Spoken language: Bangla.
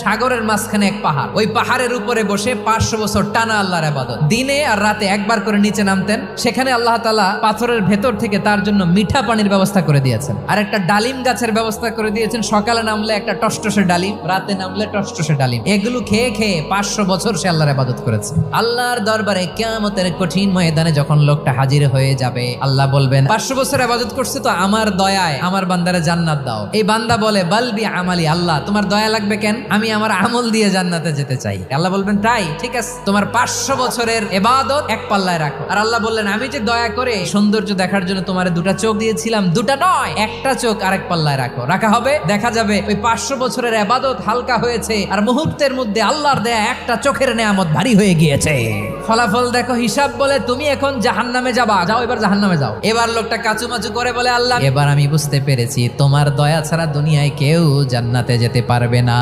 সাগরের মাঝখানে এক পাহাড়, ওই পাহাড়ের উপরে বসে 500 বছর টানা আল্লাহর ইবাদত। দিনে আর রাতে একবার করে নিচে নামতেন। সেখানে আল্লাহ তাআলা পাথরের ভেতর থেকে তার জন্য মিঠা পানির ব্যবস্থা করে দিয়েছেন, আর একটা ডালিম গাছের ব্যবস্থা করে দিয়েছেন। সকালে নামলে একটা টসটসে ডালিম, রাতে নামলে টসটসে ডালিম। এগুলো খেয়ে খেয়ে 500 বছর সে আল্লাহর ইবাদত করেছে। আল্লাহর দরবারে কিয়ামতের কঠিন ময়দানে যখন লোকটা হাজির হয়ে যাবে, আল্লাহ বলবেন 500 বছর ইবাদত করছে তো আমার দয়ায় আমার বান্দারে জান্নাত দাও। এই বান্দা বলে বালবি আমালি, আল্লাহ তোমার দয়া লাগবে কেন? আমি আমার আমল দিয়ে জান্নাতে যেতে চাই। আল্লাহ বলবেন তাই ঠিক আছে, তোমার 500 বছরের ইবাদত এক পাল্লায় রাখো। আর আল্লাহ বললেন আমি যে দয়া করে সৌন্দর্য দেখার জন্য তোমার দুটা চোখ দিয়েছিলাম, দুটা নয় একটা চোখ আরেক পাল্লায় রাখো। রাখা হবে, দেখা যাবে ওই 500 বছরের ইবাদত হালকা হয়েছে, আর মুহূর্তের মধ্যে আল্লাহর দেয়া একটা চোখের নেয়ামত ভারী হয়ে গিয়েছে। ফলাফল দেখো, হিসাব বলে তুমি এখন জাহান্নামে যাবা, যাও এবার জাহান্নামে যাও। এবার লোকটা কাচুমাচু করে বলে আল্লাহ এবার আমি বুঝতে পেরেছি তোমার দয়া ছাড়া দুনিয়ায় কেউ জান্নাতে যেতে পারবে না।